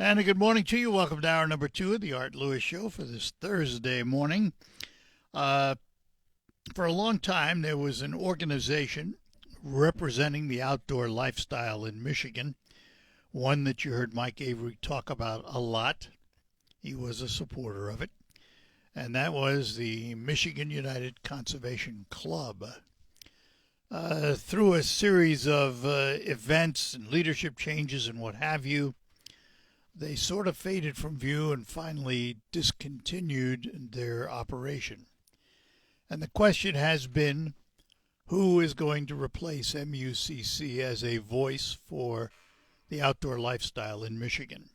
And a good morning to you. Welcome to hour number 2 of the Art Lewis Show for this Thursday morning. Uh, for a long time, there was an organization representing the outdoor lifestyle in Michigan, one that you heard Mike Avery talk about a lot. He was a supporter of it, and that was the Michigan United Conservation Club. Through a series of events and leadership changes and what have you, they sort of faded from view and finally discontinued their operation. And the question has been, who is going to replace MUCC as a voice for the outdoor lifestyle in Michigan?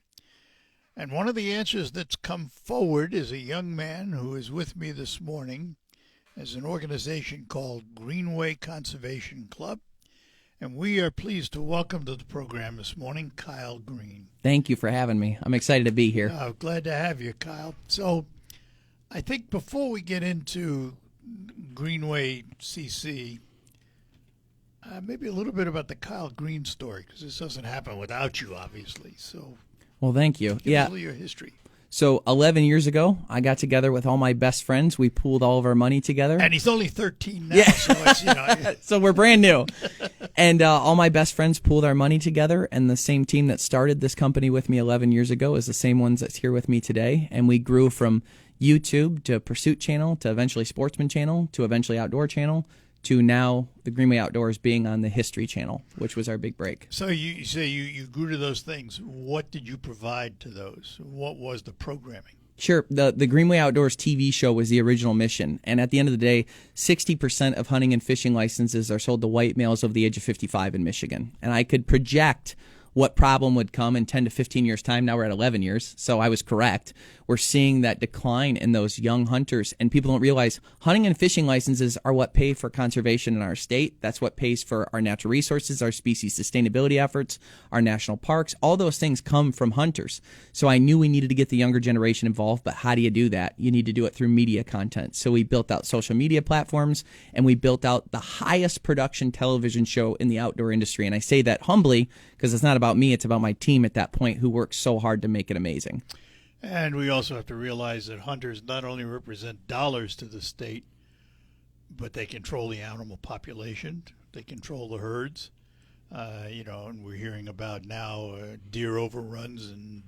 And one of the answers that's come forward is a young man who is with me this morning as an organization called Greenway Conservation Club. And we are pleased to welcome to the program this morning Kyle Green. Thank you for having me. I'm excited to be here. Glad to have you, Kyle. So I think before we get into Greenway CC, maybe a little bit about the Kyle Green story, because this doesn't happen without you, obviously. So well, thank you. give us a little your history. So 11 years ago, I got together with all my best friends. We pooled all of our money together. And he's only 13 now, Yeah. so it's, So we're brand new. And all my best friends pooled our money together, and the same team that started this company with me 11 years ago is the same ones that's here with me today. And we grew from YouTube to Pursuit Channel to eventually Sportsman Channel to eventually Outdoor Channel to now the Greenway Outdoors being on the History Channel, which was our big break. So you say you grew to those things. What did you provide to those? What was the programming? Sure. The Greenway Outdoors TV show was the original mission. And at the end of the day, 60% of hunting and fishing licenses are sold to white males over the age of 55 in Michigan. And I could project what problem would come in 10 to 15 years' time. Now we're at 11 years, so I was correct. We're seeing that decline in those young hunters, and people don't realize hunting and fishing licenses are what pay for conservation in our state. That's what pays for our natural resources, our species sustainability efforts, our national parks. All those things come from hunters. So I knew we needed to get the younger generation involved, but how do you do that? You need to do it through media content. So we built out social media platforms, and we built out the highest production television show in the outdoor industry. And I say that humbly because it's not about me, it's about my team at that point who worked so hard to make it amazing. And we also have to realize that hunters not only represent dollars to the state, but they control the animal population. They control the herds. And we're hearing about now deer overruns and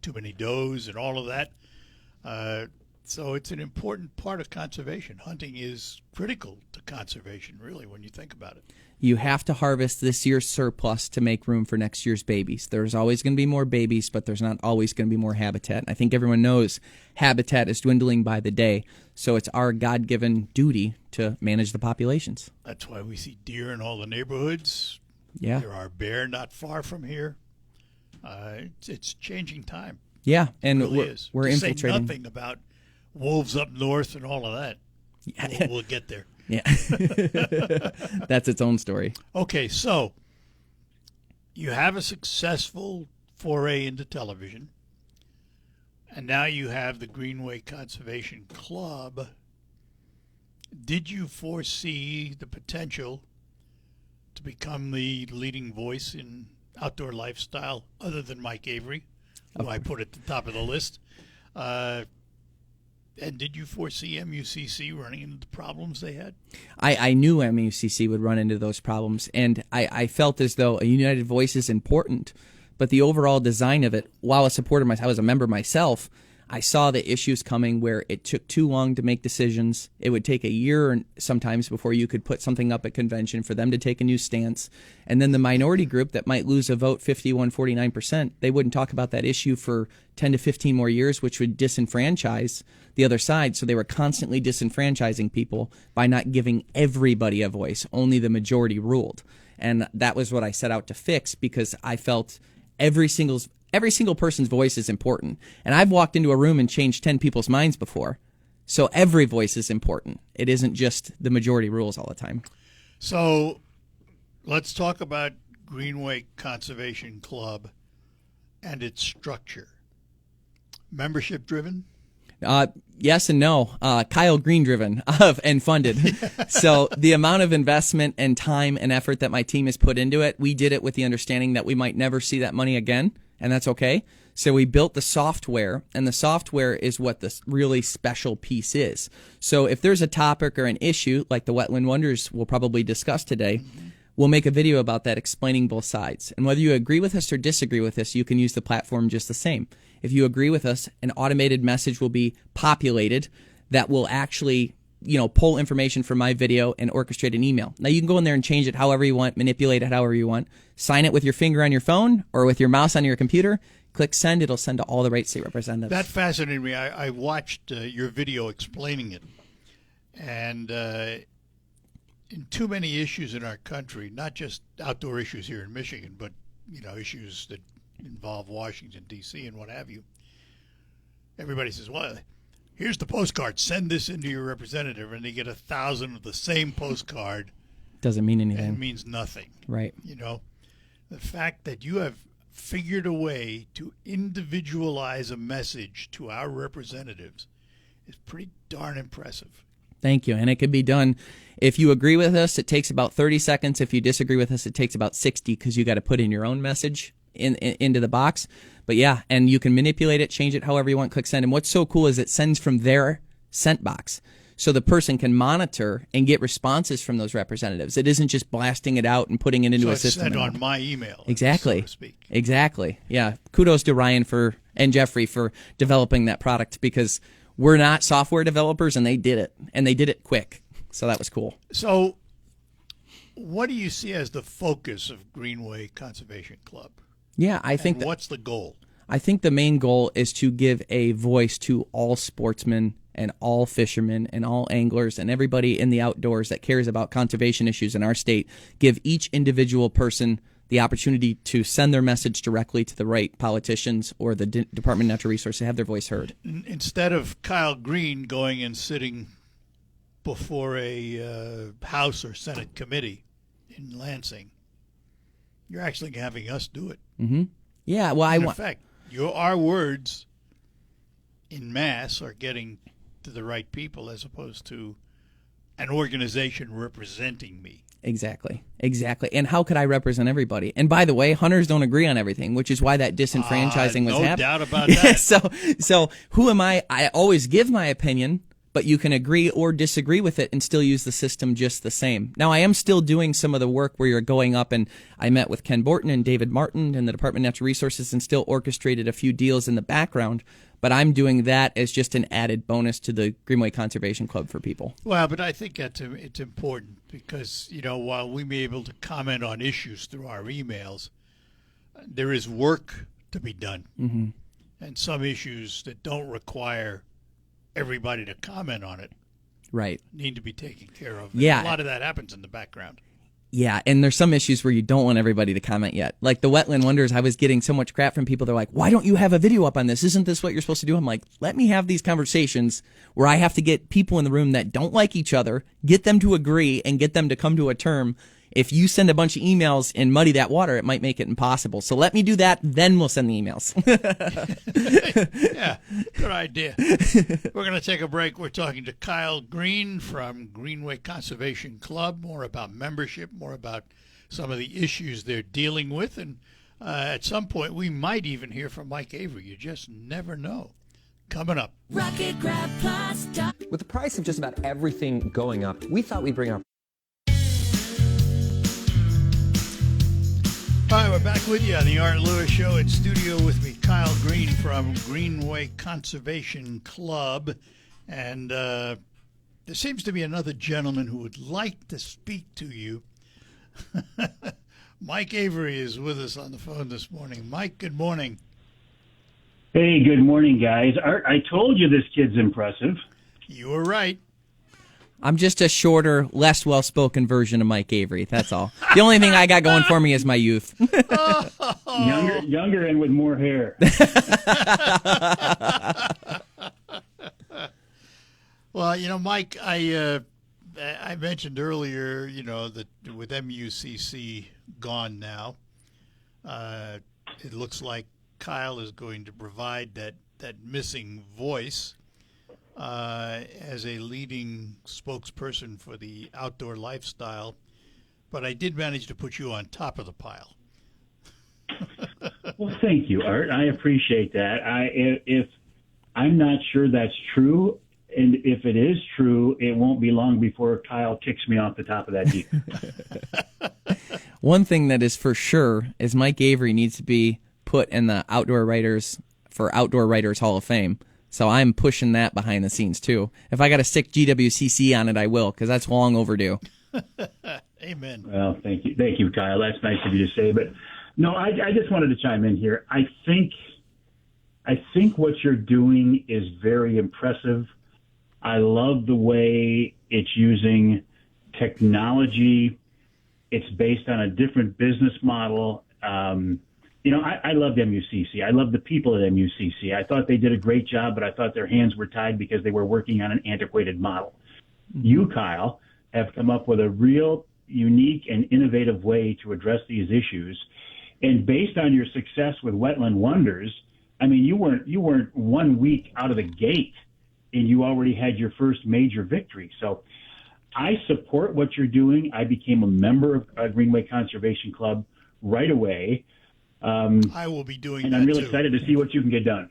too many does and all of that. So it's an important part of conservation. Hunting is critical to conservation, really, when you think about it. You have to harvest this year's surplus to make room for next year's babies. There's always going to be more babies, but there's not always going to be more habitat. I think everyone knows habitat is dwindling by the day, so it's our God-given duty to manage the populations. That's why we see deer in all the neighborhoods. Yeah. There are bear not far from here. It's changing time. Yeah, and It really is. we're To infiltrating. say nothing about wolves up north and all of that. We'll get there. Yeah, that's its own story. Okay, so you have a successful foray into television, and now you have the Greenway Conservation Club. Did you foresee the potential to become the leading voice in outdoor lifestyle, other than Mike Avery, who I put at the top of the list? And did you foresee MUCC running into the problems they had? I knew MUCC would run into those problems, and I felt as though a united voice is important, but the overall design of it, while I was a member myself, I saw the issues coming where it took too long to make decisions. It would take a year sometimes before you could put something up at convention for them to take a new stance. And then the minority group that might lose a vote 51-49%, they wouldn't talk about that issue for 10 to 15 more years, which would disenfranchise the other side. So they were constantly disenfranchising people by not giving everybody a voice. Only the majority ruled. And that was what I set out to fix, because I felt every single person's voice is important. And I've walked into a room and changed 10 people's minds before. So every voice is important. It isn't just the majority rules all the time. So let's talk about Greenway Conservation Club and its structure. Membership driven? Yes and no. Kyle Green driven and funded. So the amount of investment and time and effort that my team has put into it, we did it with the understanding that we might never see that money again, and that's okay. So we built the software, and the software is what this really special piece is. So if there's a topic or an issue, like the Wetland Wonders we'll probably discuss today, we'll make a video about that explaining both sides. And whether you agree with us or disagree with us, you can use the platform just the same. If you agree with us, an automated message will be populated that will actually, pull information from my video and orchestrate an email. Now you can go in there and change it however you want, manipulate it however you want. Sign it with your finger on your phone or with your mouse on your computer. Click send. It'll send to all the right state representatives. That fascinated me. I watched your video explaining it. And in too many issues in our country, not just outdoor issues here in Michigan, but, issues that involve Washington, D.C. and what have you, everybody says, well, here's the postcard. Send this into your representative. And they get 1,000 of the same postcard. Doesn't mean anything. And it means nothing. Right. The fact that you have figured a way to individualize a message to our representatives is pretty darn impressive. Thank you. And it can be done. If you agree with us, it takes about 30 seconds. If you disagree with us, it takes about 60 because you got to put in your own message into the box. But yeah, and you can manipulate it, change it however you want, click send. And what's so cool is it sends from their sent box. So the person can monitor and get responses from those representatives. It isn't just blasting it out and putting it into a system. So it's sent on my email. Exactly. So to speak. Exactly. Yeah. Kudos to Ryan and Jeffrey for developing that product because we're not software developers and they did it. And they did it quick. So that was cool. So what do you see as the focus of Greenway Conservation Club? Yeah, I think what's the goal? I think the main goal is to give a voice to all sportsmen and all fishermen and all anglers and everybody in the outdoors that cares about conservation issues in our state. Give each individual person the opportunity to send their message directly to the right politicians or the Department of Natural Resources to have their voice heard. Instead of Kyle Green going and sitting before a House or Senate committee in Lansing, you're actually having us do it. Mm-hmm. Yeah, well, in effect, our words in mass are getting to the right people as opposed to an organization representing me. Exactly. And how could I represent everybody? And by the way, hunters don't agree on everything, which is why that disenfranchising was happening. No doubt about that. So who am I? I always give my opinion, but you can agree or disagree with it and still use the system just the same. Now, I am still doing some of the work where you're going up, and I met with Ken Borton and David Martin and the Department of Natural Resources and still orchestrated a few deals in the background, but I'm doing that as just an added bonus to the Greenway Conservation Club for people. Well, but I think it's important because, while we may be able to comment on issues through our emails, there is work to be done. Mm-hmm. And some issues that don't require everybody to comment on it need to be taken care of. Yeah. A lot of that happens in the background. Yeah, and there's some issues where you don't want everybody to comment yet. Like the Wetland Wonders, I was getting so much crap from people. They're like, why don't you have a video up on this? Isn't this what you're supposed to do? I'm like, let me have these conversations where I have to get people in the room that don't like each other, get them to agree, and get them to come to a term. If you send a bunch of emails and muddy that water, it might make it impossible. So let me do that, then we'll send the emails. Yeah, good idea. We're going to take a break. We're talking to Kyle Green from Greenway Conservation Club, more about membership, more about some of the issues they're dealing with. And at some point, we might even hear from Mike Avery. You just never know. Coming up. Rocket Grab Plus. With the price of just about everything going up, we thought we'd bring our... Hi, we're back with you on the Art Lewis Show. In studio with me, Kyle Green from Greenway Conservation Club. And there seems to be another gentleman who would like to speak to you. Mike Avery is with us on the phone this morning. Mike, good morning. Hey, good morning, guys. Art, I told you this kid's impressive. You were right. I'm just a shorter, less well-spoken version of Mike Avery. That's all. The only thing I got going for me is my youth. Younger and with more hair. Well, Mike, I mentioned earlier, that with MUCC gone now, it looks like Kyle is going to provide that missing voice as a leading spokesperson for the outdoor lifestyle, but I did manage to put you on top of the pile. Well, thank you, Art. I appreciate that. If I'm not sure that's true, and if it is true, it won't be long before Kyle kicks me off the top of that heap. One thing that is for sure is Mike Avery needs to be put in the Outdoor Writers Hall of Fame. So I'm pushing that behind the scenes too. If I got to stick GWCC on it, I will, because that's long overdue. Amen. Well, thank you, Kyle. That's nice of you to say. But no, I just wanted to chime in here. I think what you're doing is very impressive. I love the way it's using technology. It's based on a different business model. I loved MUCC. I love the people at MUCC. I thought they did a great job, but I thought their hands were tied because they were working on an antiquated model. You, Kyle, have come up with a real unique and innovative way to address these issues. And based on your success with Wetland Wonders, I mean, you weren't 1 week out of the gate and you already had your first major victory. So I support what you're doing. I became a member of Greenway Conservation Club right away. I will be doing and that, I'm really too. excited to see what you can get done.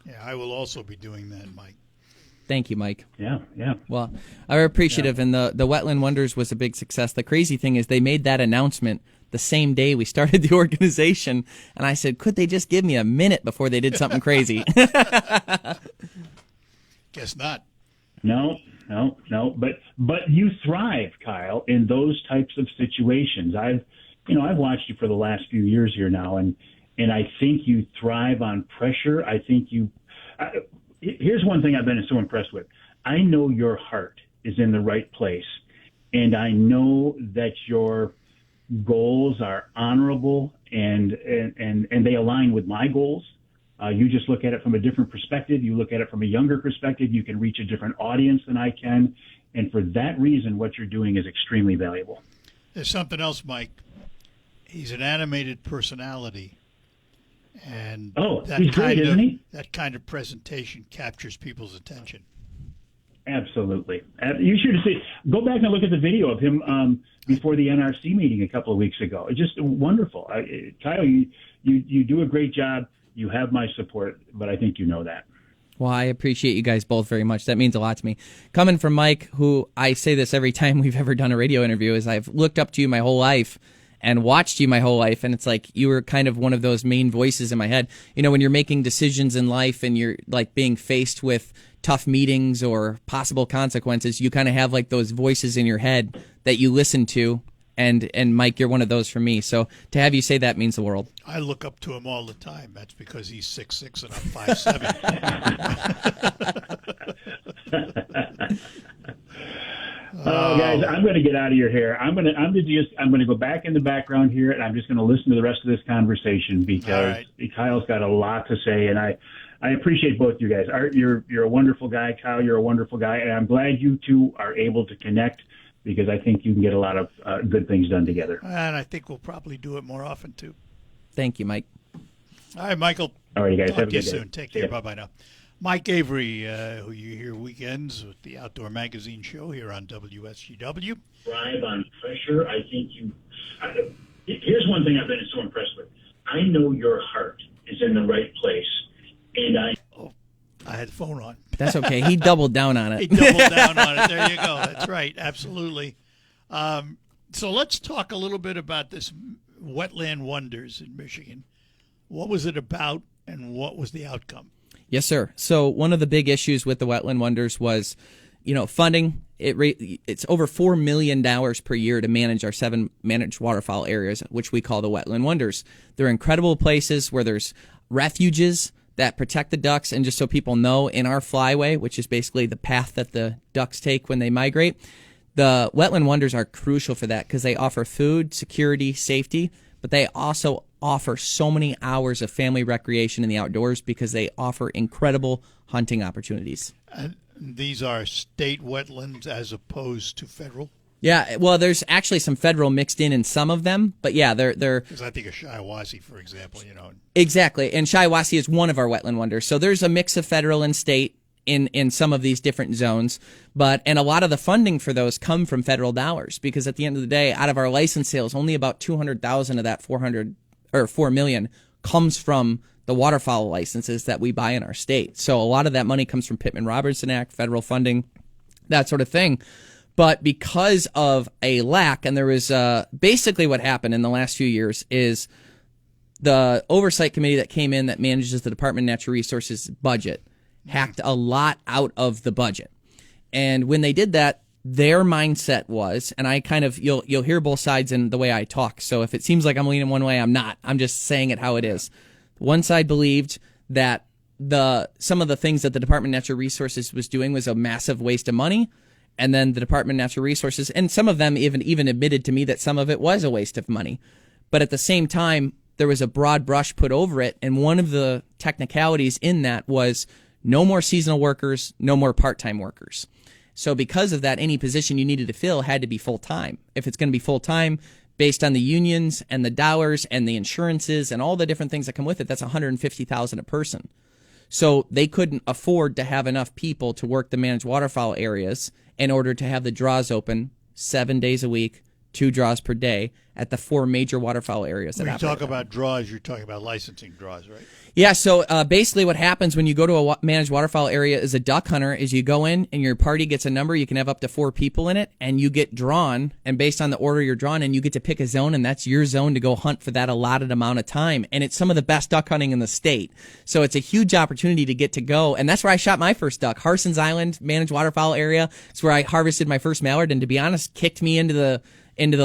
Yeah, I will also be doing that, Mike. Thank you, Mike. Yeah. Well, I'm appreciative, and the Wetland Wonders was a big success. The crazy thing is they made that announcement the same day we started the organization, and I said, could they just give me a minute before they did something crazy? Guess not. No. But you thrive, Kyle, in those types of situations. I've watched you for the last few years here now, and I think you thrive on pressure. I think here's one thing I've been so impressed with. I know your heart is in the right place, and I know that your goals are honorable and they align with my goals. You just look at it from a different perspective. You look at it from a younger perspective. You can reach a different audience than I can. And for that reason, what you're doing is extremely valuable. There's something else, Mike. He's an animated personality. And he's great, isn't he? That kind of presentation captures people's attention. Absolutely. You should see. Go back and look at the video of him before the NRC meeting a couple of weeks ago. It's just wonderful. Kyle, you do a great job. You have my support, but I think you know that. Well, I appreciate you guys both very much. That means a lot to me. Coming from Mike, who I say this every time we've ever done a radio interview, is I've looked up to you my whole life and watched you my whole life, and it's like you were kind of one of those main voices in my head. You know, when you're making decisions in life and you're like being faced with tough meetings or possible consequences, you kind of have like those voices in your head that you listen to. And Mike, you're one of those for me. So to have you say that means the world. I look up to him all the time. That's because he's 6'6" and I'm 5'7". Guys, I'm going to get out of your hair. I'm going to go back in the background here, and I'm just going to listen to the rest of this conversation because Kyle's got a lot to say, and I appreciate both you guys. Art, you're a wonderful guy. Kyle, you're a wonderful guy, and I'm glad you two are able to connect because I think you can get a lot of good things done together. And I think we'll probably do it more often, too. Thank you, Mike. All right, Michael. All right, you guys. Talk Have a to you good day. soon. Take care. Bye-bye now. Mike Avery, who you hear weekends with the Outdoor Magazine show here on WSGW. Thrive on pressure. I think here's one thing I've been so impressed with. I know your heart is in the right place, and I had the phone on. That's okay. He doubled down on it. He doubled down on it. There you go. That's right. Absolutely. So let's talk a little bit about this Wetland Wonders in Michigan. What was it about, and what was the outcome? Yes, sir. So one of the big issues with the Wetland Wonders was, funding. It's over $4 million per year to manage our 7 managed waterfowl areas, which we call the Wetland Wonders. They're incredible places where there's refuges that protect the ducks. And just so people know, in our flyway, which is basically the path that the ducks take when they migrate, the Wetland Wonders are crucial for that because they offer food, security, safety, but they also offer so many hours of family recreation in the outdoors because they offer incredible hunting opportunities. And these are state wetlands as opposed to federal? Yeah, well, there's actually some federal mixed in some of them, but yeah, they're because I think of Shiawassee, for example, Exactly, and Shiawassee is one of our Wetland Wonders. So there's a mix of federal and state in some of these different zones, and a lot of the funding for those come from federal dollars, because at the end of the day, out of our license sales, only about 200,000 of that 4 million comes from the waterfowl licenses that we buy in our state. So a lot of that money comes from Pittman-Robertson Act, federal funding, that sort of thing. But because of a lack, and there was basically what happened in the last few years is the oversight committee that came in that manages the Department of Natural Resources budget hacked a lot out of the budget. And when they did that, their mindset was, and I kind of, you'll hear both sides in the way I talk. So if it seems like I'm leaning one way, I'm not. I'm just saying it how it is. One side believed that some of the things that the Department of Natural Resources was doing was a massive waste of money. And then the Department of Natural Resources, and some of them even admitted to me that some of it was a waste of money. But at the same time, there was a broad brush put over it. And one of the technicalities in that was no more seasonal workers, no more part-time workers. So because of that, any position you needed to fill had to be full-time. If it's going to be full-time, based on the unions and the dollars and the insurances and all the different things that come with it, that's $150,000 a person. So they couldn't afford to have enough people to work the managed waterfowl areas in order to have the draws open 7 days a week, 2 draws per day at the 4 major waterfowl areas. When you talk about draws, you're talking about licensing draws, right? Yeah, so basically what happens when you go to a managed waterfowl area as a duck hunter is you go in and your party gets a number. You can have up to 4 people in it, and you get drawn, and based on the order you're drawn in, you get to pick a zone, and that's your zone to go hunt for that allotted amount of time. And it's some of the best duck hunting in the state. So it's a huge opportunity to get to go, and that's where I shot my first duck. Harson's Island managed waterfowl area. It's where I harvested my first mallard, and to be honest, kicked me into the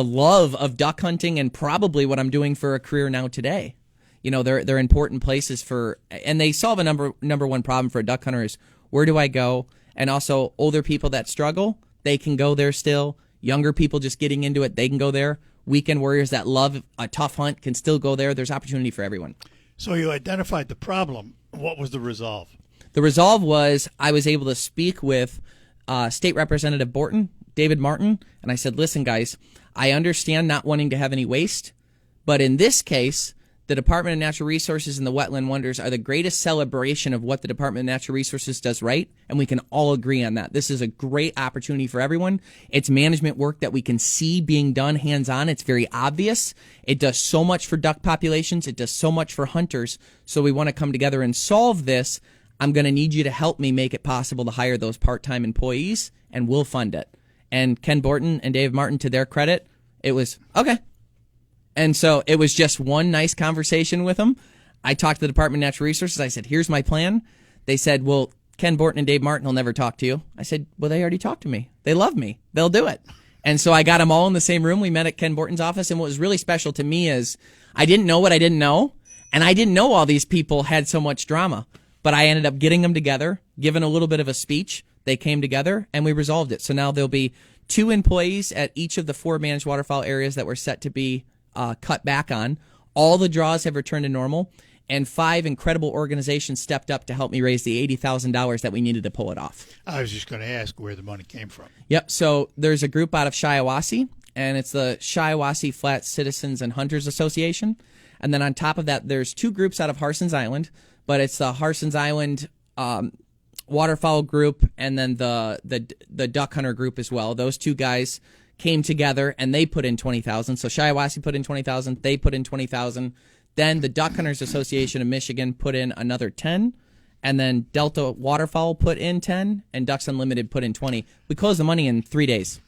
love of duck hunting and probably what I'm doing for a career now today. You know, they're important places and they solve a number one problem for a duck hunter is where do I go? And also older people that struggle, they can go there still. Younger people just getting into it, they can go there. Weekend warriors that love a tough hunt can still go there. There's opportunity for everyone. So you identified the problem. What was the resolve? The resolve was I was able to speak with State Representative David Martin, and I said, listen, guys, I understand not wanting to have any waste, but in this case, the Department of Natural Resources and the Wetland Wonders are the greatest celebration of what the Department of Natural Resources does right, and we can all agree on that. This is a great opportunity for everyone. It's management work that we can see being done hands-on. It's very obvious. It does so much for duck populations. It does so much for hunters. So we want to come together and solve this. I'm going to need you to help me make it possible to hire those part-time employees, and we'll fund it. And Ken Borton and Dave Martin, to their credit, it was, okay. And so it was just one nice conversation with them. I talked to the Department of Natural Resources. I said, here's my plan. They said, well, Ken Borton and Dave Martin will never talk to you. I said, well, they already talked to me. They love me. They'll do it. And so I got them all in the same room. We met at Ken Borton's office. And what was really special to me is I didn't know what I didn't know. And I didn't know all these people had so much drama. But I ended up getting them together, giving a little bit of a speech. They came together, and we resolved it. So now there'll be 2 employees at each of the 4 managed waterfowl areas that were set to be cut back on. All the draws have returned to normal, and 5 incredible organizations stepped up to help me raise the $80,000 that we needed to pull it off. I was just going to ask where the money came from. Yep. So there's a group out of Shiawassee, and it's the Shiawassee Flat Citizens and Hunters Association. And then on top of that, there's 2 groups out of Harson's Island, but it's the Harson's Island waterfowl group and then the duck hunter group as well. Those 2 guys came together and they put in $20,000. So Shiawassee put in $20,000. They put in $20,000. Then the Duck Hunters Association of Michigan put in another 10, and then Delta Waterfowl put in 10, and Ducks Unlimited put in 20. We closed the money in 3 days.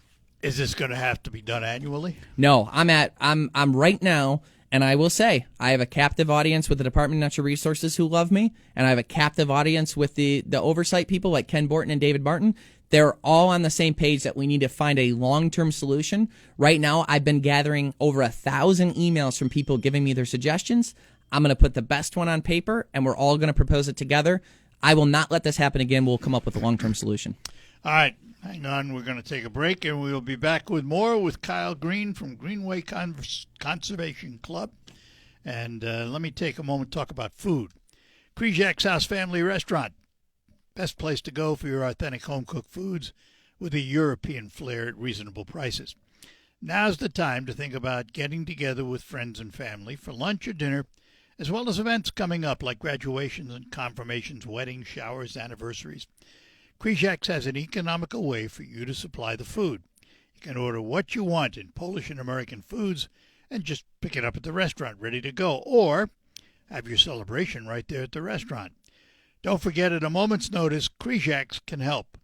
Is this going to have to be done annually? No, I'm right now, and I will say I have a captive audience with the Department of Natural Resources who love me, and I have a captive audience with the oversight people like Ken Borton and David Martin. They're all on the same page that we need to find a long-term solution. Right now, I've been gathering over 1,000 emails from people giving me their suggestions. I'm going to put the best one on paper, and we're all going to propose it together. I will not let this happen again. We'll come up with a long-term solution. All right. Hang on. We're going to take a break, and we'll be back with more with Kyle Green from Greenway Conservation Club. And let me take a moment to talk about food. Krizak's House Family Restaurant. Best place to go for your authentic home-cooked foods with a European flair at reasonable prices. Now's the time to think about getting together with friends and family for lunch or dinner, as well as events coming up like graduations and confirmations, weddings, showers, anniversaries. Krizak's has an economical way for you to supply the food. You can order what you want in Polish and American foods and just pick it up at the restaurant ready to go, or have your celebration right there at the restaurant. Don't forget, at a moment's notice, Krizak's can help.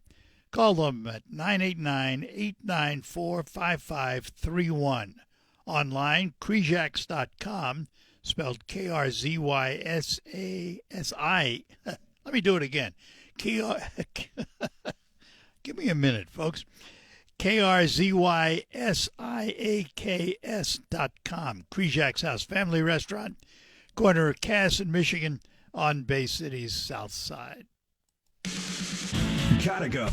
Call them at 989-894-5531. Online, Krizaks.com, spelled K-R-Z-Y-S-A-S-I. Let me do it again. Give me a minute, folks. KRZYSIAKS.com. Krizak's House Family Restaurant, corner of Cass in Michigan, on Bay City's south side. Gotta go.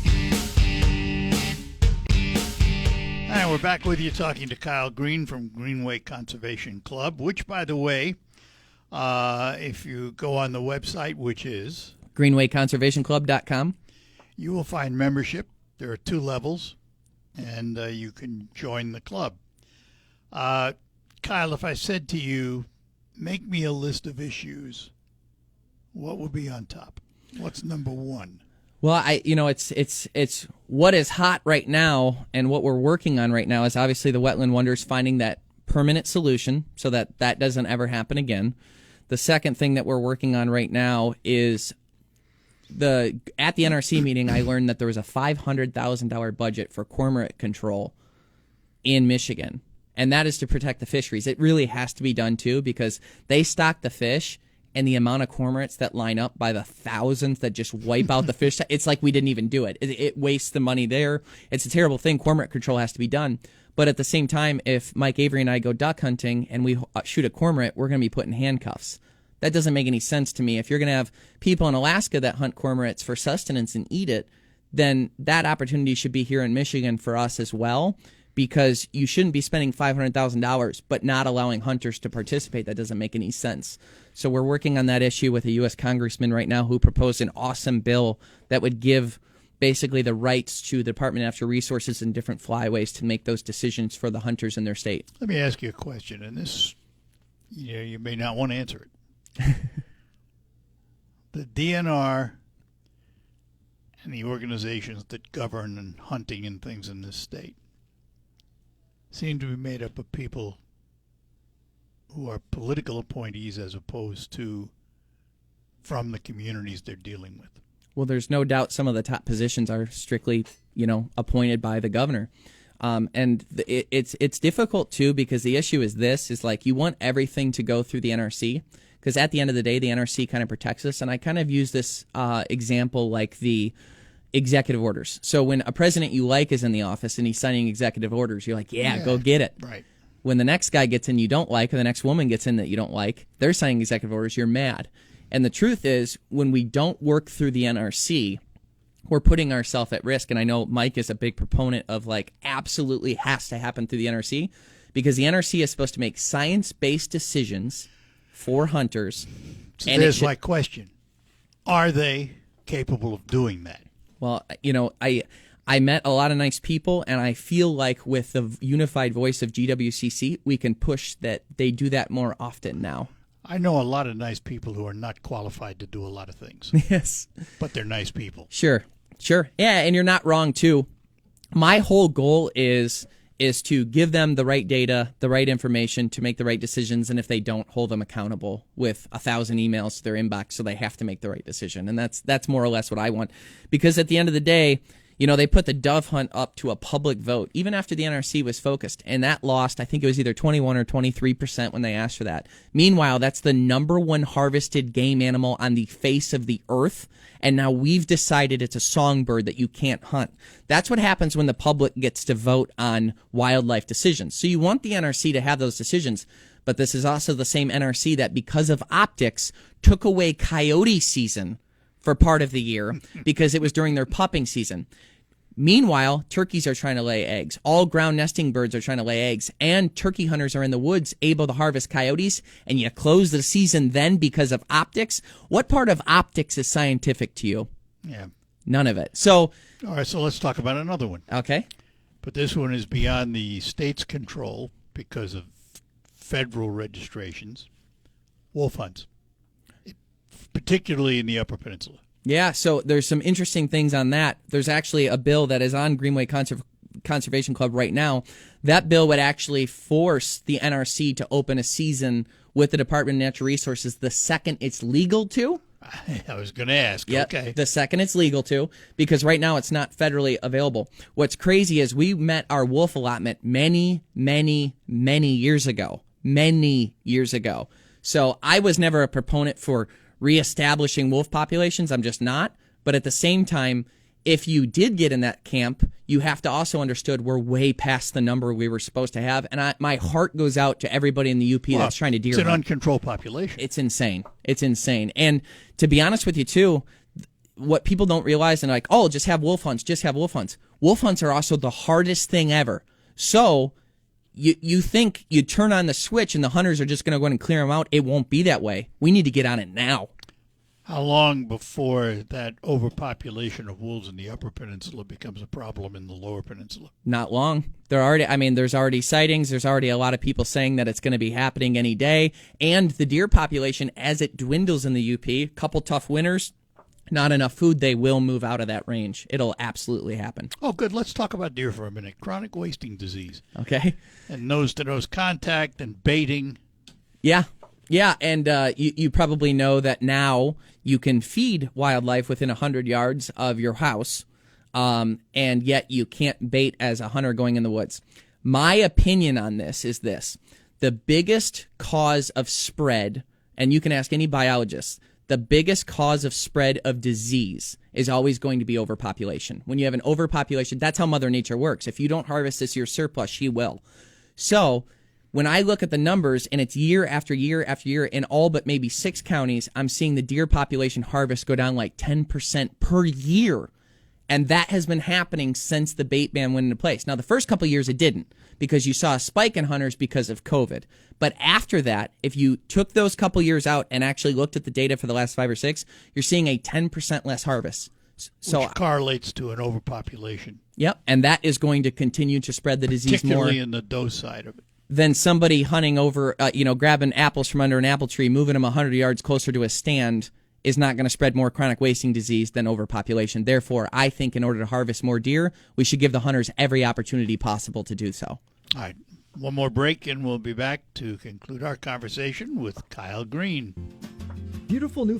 And we're back with you talking to Kyle Green from Greenway Conservation Club, which, by the way, if you go on the website, which is GreenwayConservationClub.com. you will find membership. There are 2 levels, and you can join the club. Kyle, if I said to you, make me a list of issues, what would be on top? What's number 1? Well, it's what is hot right now, and what we're working on right now is obviously the Wetland Wonders, finding that permanent solution so that that doesn't ever happen again. The second thing that we're working on right now is at the NRC meeting, I learned that there was a $500,000 budget for cormorant control in Michigan, and that is to protect the fisheries. It really has to be done too, because they stock the fish, and the amount of cormorants that line up by the thousands that just wipe out the fish, it's like we didn't even do it. It wastes the money there. It's a terrible thing. Cormorant control has to be done. But at the same time, if Mike Avery and I go duck hunting and we shoot a cormorant, we're going to be put in handcuffs. That doesn't make any sense to me. If you're going to have people in Alaska that hunt cormorants for sustenance and eat it, then that opportunity should be here in Michigan for us as well, because you shouldn't be spending $500,000 but not allowing hunters to participate. That doesn't make any sense. So we're working on that issue with a U.S. congressman right now who proposed an awesome bill that would give basically the rights to the Department of Natural Resources and different flyways to make those decisions for the hunters in their state. Let me ask you a question, and this, you may not want to answer it. The DNR and the organizations that govern and hunting and things in this state seem to be made up of people who are political appointees as opposed to from the communities they're dealing with. Well, there's no doubt some of the top positions are strictly, appointed by the governor. And it's difficult, too, because the issue is like you want everything to go through the NRC, because at the end of the day, the NRC kind of protects us. And I kind of use this example like the executive orders. So when a president you like is in the office and he's signing executive orders, you're like, yeah, go get it. Right. When the next guy gets in you don't like, or the next woman gets in that you don't like, they're signing executive orders, you're mad. And the truth is, when we don't work through the NRC, we're putting ourselves at risk. And I know Mike is a big proponent of absolutely has to happen through the NRC, because the NRC is supposed to make science-based decisions for hunters. So there's my question. Are they capable of doing that? Well, I met a lot of nice people, and I feel like with the unified voice of GWCC, we can push that they do that more often now. I know a lot of nice people who are not qualified to do a lot of things. Yes. But they're nice people. Sure. Yeah, and you're not wrong, too. My whole goal is to give them the right data, the right information to make the right decisions, and if they don't, hold them accountable with 1,000 emails to their inbox so they have to make the right decision. And that's more or less what I want. Because at the end of the day, they put the dove hunt up to a public vote, even after the NRC was focused, and that lost, I think it was either 21 or 23% when they asked for that. Meanwhile, that's the number one harvested game animal on the face of the earth, and now we've decided it's a songbird that you can't hunt. That's what happens when the public gets to vote on wildlife decisions. So you want the NRC to have those decisions, but this is also the same NRC that, because of optics, took away coyote season for part of the year because it was during their pupping season. Meanwhile, turkeys are trying to lay eggs. All ground nesting birds are trying to lay eggs. And turkey hunters are in the woods able to harvest coyotes, and you close the season then because of optics. What part of optics is scientific to you? Yeah. None of it. So, all right, so let's talk about another one. Okay. But this one is beyond the state's control because of federal registrations. Wolf hunts, particularly in the Upper Peninsula. Yeah, so there's some interesting things on that. There's actually a bill that is on Greenway Conservation Club right now. That bill would actually force the NRC to open a season with the Department of Natural Resources the second it's legal to. I was going to ask. Yep, Okay. the second it's legal to, because right now it's not federally available. What's crazy is we met our wolf allotment many, many, many years ago. Many years ago. So I was never a proponent for reestablishing wolf populations. I'm just not. But at the same time, if you did get in that camp, you have to also understood we're way past the number we were supposed to have. And my heart goes out to everybody in the UP that's trying to deer It's an hunt. uncontrolled population. It's insane. It's insane. And to be honest with you, too, what people don't realize, and like, oh, just have wolf hunts, just have wolf hunts. Wolf hunts are also the hardest thing ever. So you think you turn on the switch and the hunters are just going to go in and clear them out. It won't be that way. We need to get on it now. How long before that overpopulation of wolves in the Upper Peninsula becomes a problem in the Lower Peninsula? Not long. There's already sightings. There's already a lot of people saying that it's going to be happening any day. And the deer population, as it dwindles in the UP, a couple tough winters, not enough food, they will move out of that range. It'll absolutely happen. Oh, good. Let's talk about deer for a minute. Chronic wasting disease Okay? and nose-to-nose contact and baiting. Yeah. Yeah, and you probably know that now you can feed wildlife within 100 yards of your house, and yet you can't bait as a hunter going in the woods. My opinion on this is this. The biggest cause of spread, and you can ask any biologist, the biggest cause of spread of disease is always going to be overpopulation. When you have an overpopulation, that's how Mother Nature works. If you don't harvest this year's surplus, she will. So when I look at the numbers, and it's year after year after year, in all but maybe 6 counties, I'm seeing the deer population harvest go down like 10% per year. And that has been happening since the bait ban went into place. Now, the first couple of years it didn't, because you saw a spike in hunters because of COVID. But after that, if you took those couple years out and actually looked at the data for the last 5 or 6, you're seeing a 10% less harvest. So, which correlates to an overpopulation, yep, and that is going to continue to spread the disease more particularly in the doe side of it. than somebody hunting over, grabbing apples from under an apple tree, moving them 100 yards closer to a stand is not going to spread more chronic wasting disease than overpopulation. Therefore, I think in order to harvest more deer, we should give the hunters every opportunity possible to do so. All right, one more break, and we'll be back to conclude our conversation with Kyle Green. Beautiful new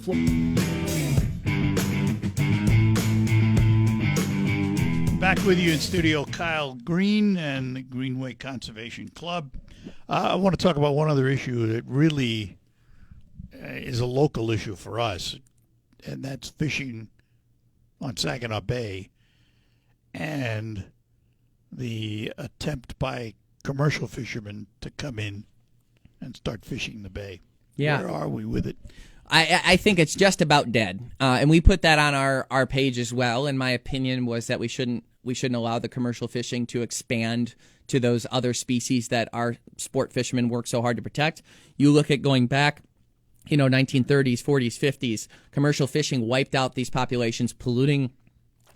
Back with you in studio, Kyle Green and the Greenway Conservation Club. I want to talk about one other issue that really is a local issue for us, and that's fishing on Saginaw Bay and the attempt by commercial fishermen to come in and start fishing the bay. Yeah. Where are we with it? I think it's just about dead, and we put that on our page as well. And my opinion was that we shouldn't allow the commercial fishing to expand to those other species that our sport fishermen work so hard to protect. You look at going back, 1930s, 40s, 50s, commercial fishing wiped out these populations, polluting,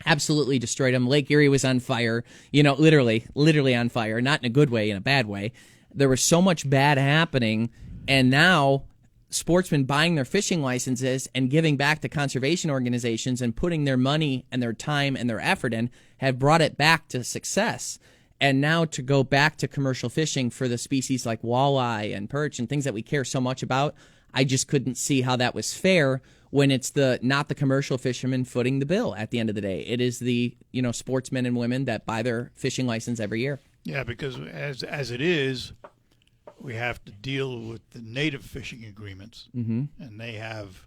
absolutely destroyed them. Lake Erie was on fire, literally on fire, not in a good way, in a bad way. There was so much bad happening, and now sportsmen buying their fishing licenses and giving back to conservation organizations and putting their money and their time and their effort in have brought it back to success. And now to go back to commercial fishing for the species like walleye and perch and things that we care so much about, I just couldn't see how that was fair when it's not the commercial fishermen footing the bill at the end of the day. It is the sportsmen and women that buy their fishing license every year. Yeah, because as it is, we have to deal with the native fishing agreements, and they have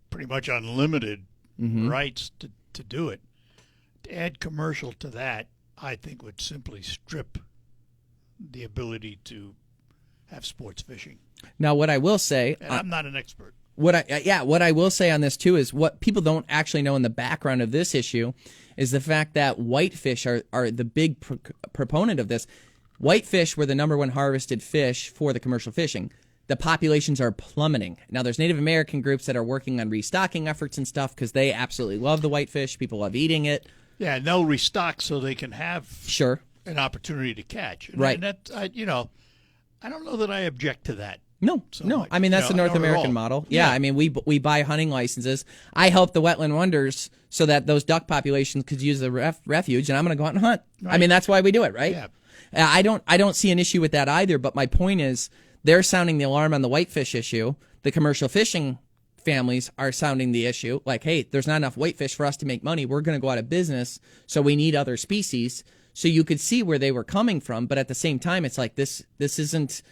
pretty much unlimited rights to do it. To add commercial to that, I think would simply strip the ability to have sports fishing. Now, what I will say, And I'm not an expert. what I will say on this too is what people don't actually know in the background of this issue is the fact that whitefish are the big proponent of this. Whitefish were the number one harvested fish for the commercial fishing. The populations are plummeting. Now, there's Native American groups that are working on restocking efforts and stuff because they absolutely love the whitefish. People love eating it. Yeah, and they'll restock so they can have Sure. an opportunity to catch. Right. And that, I don't know that I object to that. No, So, no. like, I mean, that's the no, North not at American all. model. Yeah, Yeah. I mean, we buy hunting licenses. I help the Wetland Wonders so that those duck populations could use the refuge, and I'm going to go out and hunt. I mean, that's why we do it, right? Yeah. I don't see an issue with that either. But my point is, they're sounding the alarm on the whitefish issue. The commercial fishing families are sounding the issue, like, hey, there's not enough whitefish for us to make money. We're going to go out of business, so we need other species. So you could see where they were coming from, but at the same time, it's like this isn't.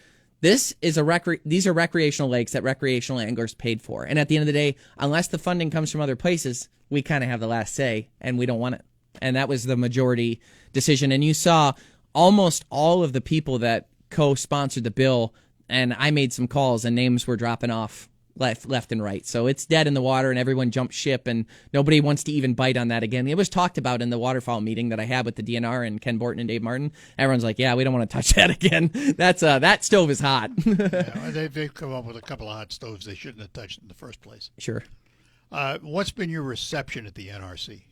This is these are recreational lakes that recreational anglers paid for. And at the end of the day, unless the funding comes from other places, we kind of have the last say, and we don't want it. And that was the majority decision. And you saw almost all of the people that co-sponsored the bill, and I made some calls, and names were dropping off left and right. So it's dead in the water, and everyone jumped ship, and nobody wants to even bite on that again. It was talked about in the waterfowl meeting that I had with the DNR and Ken Borton and Dave Martin. Everyone's like, yeah, we don't want to touch that again. That's that stove is hot. Yeah, they've come up with a couple of hot stoves they shouldn't have touched in the first place. Sure. What's been your reception at the NRC?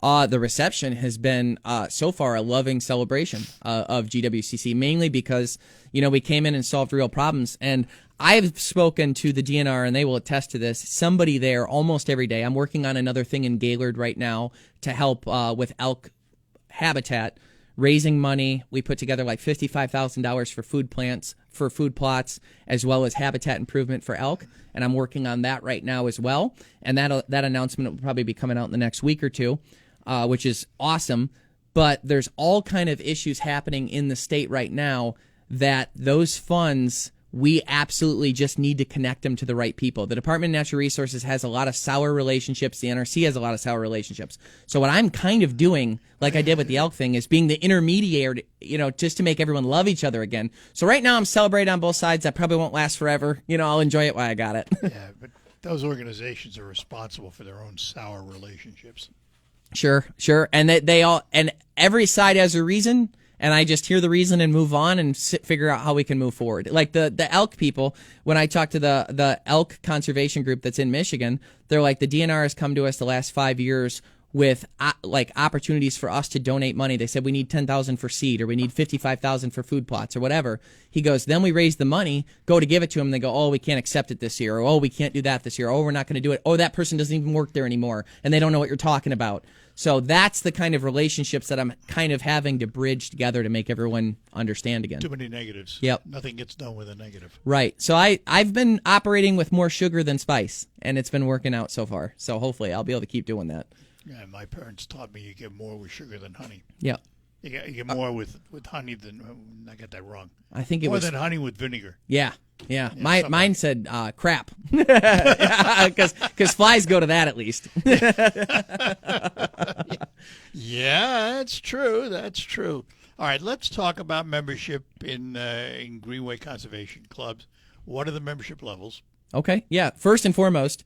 The reception has been so far a loving celebration of GWCC, mainly because, we came in and solved real problems. And I've spoken to the DNR, and they will attest to this, somebody there almost every day. I'm working on another thing in Gaylord right now to help with elk habitat, raising money. We put together like $55,000 for food plots, as well as habitat improvement for elk. And I'm working on that right now as well. And that announcement will probably be coming out in the next week or two. Which is awesome, but there's all kind of issues happening in the state right now that those funds, we absolutely just need to connect them to the right people. The Department of Natural Resources has a lot of sour relationships. The NRC has a lot of sour relationships. So what I'm kind of doing, like I did with the elk thing, is being the intermediary, just to make everyone love each other again. So right now I'm celebrating on both sides. That probably won't last forever. I'll enjoy it while I got it. Yeah, but those organizations are responsible for their own sour relationships. Sure. And they all, and every side has a reason, and I just hear the reason and move on and figure out how we can move forward. Like the elk people, when I talk to the elk conservation group that's in Michigan, they're like, the DNR has come to us the last 5 years with opportunities for us to donate money. They said we need $10,000 for seed, or we need $55,000 for food plots, or whatever. He goes, then we raise the money, go to give it to them. They go, oh, we can't accept it this year, or oh, we can't do that this year, oh, we're not going to do it. Oh, that person doesn't even work there anymore, and they don't know what you're talking about. So that's the kind of relationships that I'm kind of having to bridge together to make everyone understand again. Too many negatives. Yep. Nothing gets done with a negative. Right. So I've been operating with more sugar than spice, and it's been working out so far. So hopefully I'll be able to keep doing that. Yeah, my parents taught me you get more with sugar than honey. Yep. You get more with honey than, I got that wrong. I think it More was than honey with vinegar. Yeah. something. Mine said crap, because flies go to that at least. Yeah, that's true. That's true. All right, let's talk about membership in Greenway Conservation Clubs. What are the membership levels? Okay. Yeah. First and foremost,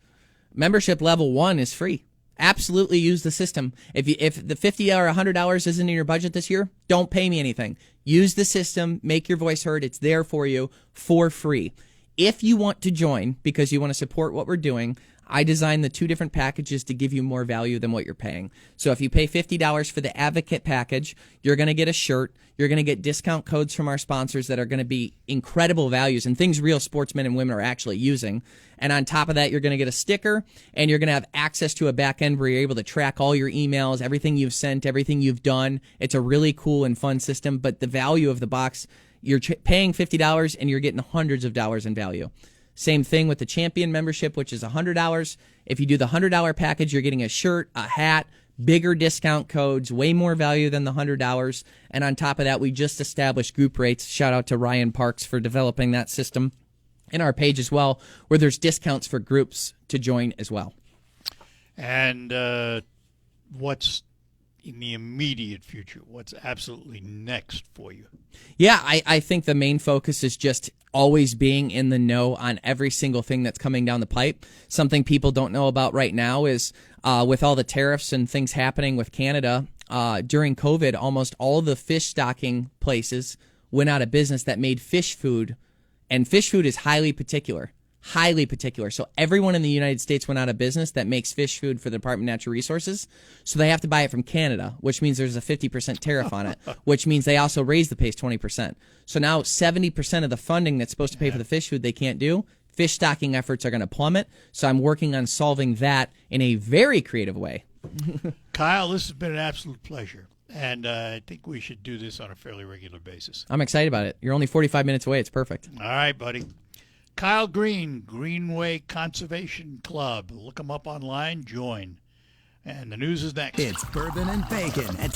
membership level 1 is free. Absolutely use the system. If the $50 or $100 isn't in your budget this year, don't pay me anything. Use the system. Make your voice heard. It's there for you for free. If you want to join because you want to support what we're doing, I designed the 2 different packages to give you more value than what you're paying. So if you pay $50 for the Advocate package, you're going to get a shirt. You're going to get discount codes from our sponsors that are going to be incredible values and things real sportsmen and women are actually using. And on top of that, you're going to get a sticker, and you're going to have access to a back end where you're able to track all your emails, everything you've sent, everything you've done. It's a really cool and fun system, but the value of the box, you're paying $50 and you're getting hundreds of dollars in value. Same thing with the Champion membership, which is $100. If you do the $100 package, you're getting a shirt, a hat, bigger discount codes, way more value than the $100. And on top of that, we just established group rates. Shout out to Ryan Parks for developing that system in our page as well, where there's discounts for groups to join as well. And what's in the immediate future? What's absolutely next for you? Yeah, I think the main focus is just always being in the know on every single thing that's coming down the pipe. Something people don't know about right now is with all the tariffs and things happening with Canada, during COVID, almost all the fish stocking places went out of business that made fish food. And fish food is highly particular. highly particular. So everyone in the United States went out of business that makes fish food for the Department of Natural Resources. So they have to buy it from Canada, which means there's a 50% tariff on it, which means they also raise the pace 20%. So now 70% of the funding that's supposed to pay for the fish food they can't do. Fish stocking efforts are going to plummet. So I'm working on solving that in a very creative way. Kyle, this has been an absolute pleasure. And I think we should do this on a fairly regular basis. I'm excited about it. You're only 45 minutes away. It's perfect. All right, buddy. Kyle Green, Greenway Conservation Club. Look them up online. Join. And the news is next. It's Bourbon and Bacon at